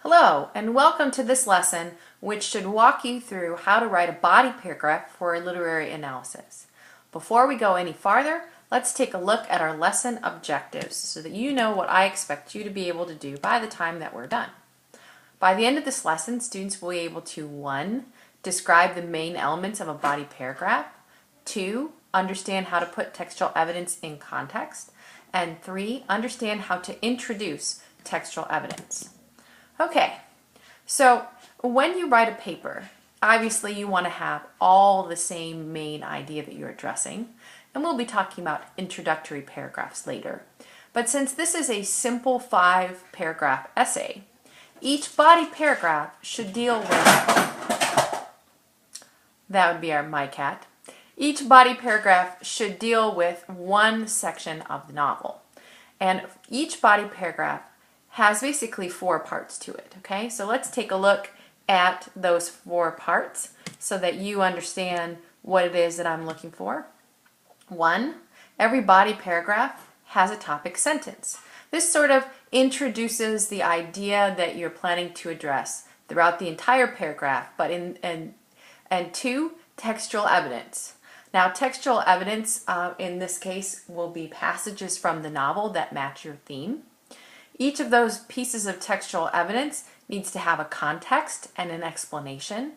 Hello, and welcome to this lesson, which should walk you through how to write a body paragraph for a literary analysis. Before we go any farther, let's take a look at our lesson objectives so that you know what I expect you to be able to do by the time that we're done. By the end of this lesson, students will be able to 1. Describe the main elements of a body paragraph, 2. Understand how to put textual evidence in context, and 3. Understand how to introduce textual evidence. Okay, so when you write a paper, obviously you want to have all the same main idea that you're addressing, and we'll be talking about introductory paragraphs later. But since this is a simple 5-paragraph essay, each body paragraph should deal with, that would be my cat, each body paragraph should deal with one section of the novel. And each body paragraph has basically 4 parts to it, okay? So let's take a look at those 4 parts so that you understand what it is that I'm looking for. 1, every body paragraph has a topic sentence. This sort of introduces the idea that you're planning to address throughout the entire paragraph, but and 2, textual evidence. Now, textual evidence in this case will be passages from the novel that match your theme. Each of those pieces of textual evidence needs to have a context and an explanation.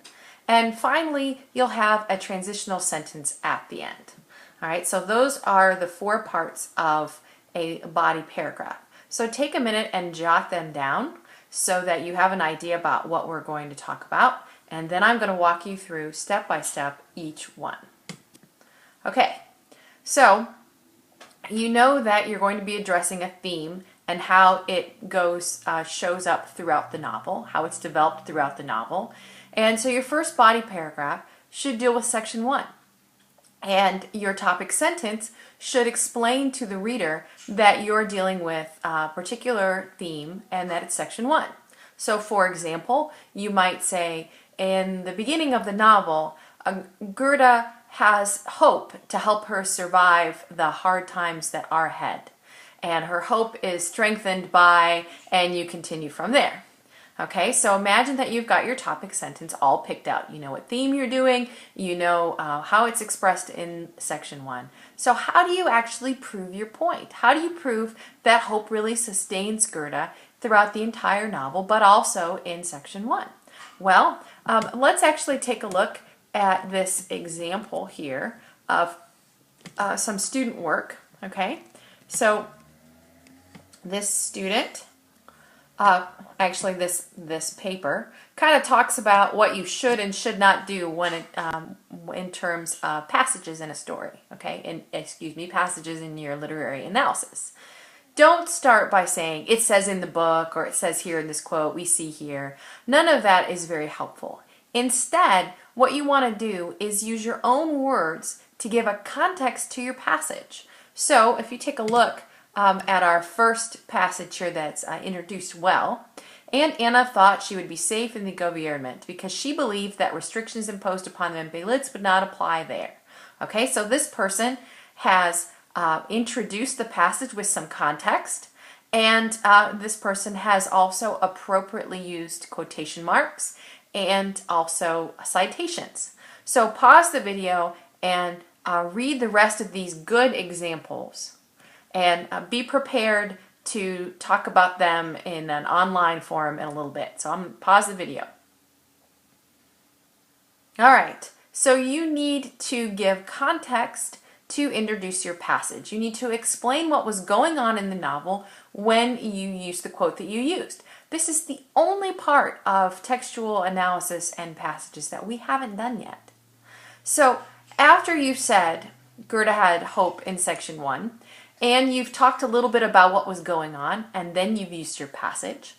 And finally, you'll have a transitional sentence at the end. All right, so those are the 4 parts of a body paragraph. So take a minute and jot them down so that you have an idea about what we're going to talk about. And then I'm going to walk you through step by step each one. Okay, so you know that you're going to be addressing a theme and how it shows up throughout the novel, how it's developed throughout the novel. And so your first body paragraph should deal with section 1. And your topic sentence should explain to the reader that you're dealing with a particular theme and that it's section 1. So for example, you might say, in the beginning of the novel, Gerda has hope to help her survive the hard times that are ahead. And her hope is strengthened by, and you continue from there. Okay, so imagine that you've got your topic sentence all picked out. You know what theme you're doing, you know how it's expressed in section 1. So how do you actually prove your point? How do you prove that hope really sustains Gerda throughout the entire novel, but also in section 1? Well, let's actually take a look at this example here of some student work, okay? So this student, actually this paper, kind of talks about what you should and should not do when in terms of passages in a story, okay? Passages in your literary analysis. Don't start by saying, it says in the book, or it says here in this quote, we see here. None of that is very helpful. Instead, what you want to do is use your own words to give a context to your passage. So if you take a look at our first passage here that's introduced well, Aunt Anna thought she would be safe in the government because she believed that restrictions imposed upon the Mbelits would not apply there. Okay, so this person has introduced the passage with some context, and this person has also appropriately used quotation marks and also citations. So pause the video and read the rest of these good examples and be prepared to talk about them in an online forum in a little bit. So I'm going to pause the video. All right, so you need to give context to introduce your passage. You need to explain what was going on in the novel when you used the quote that you used. This is the only part of textual analysis and passages that we haven't done yet. So after you've said Gerda had hope in section 1, and you've talked a little bit about what was going on, and then you've used your passage,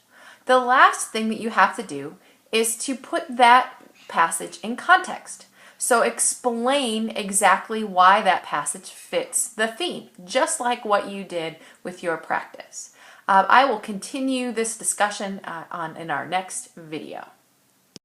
the last thing that you have to do is to put that passage in context. So explain exactly why that passage fits the theme, just like what you did with your practice. I will continue this discussion in our next video.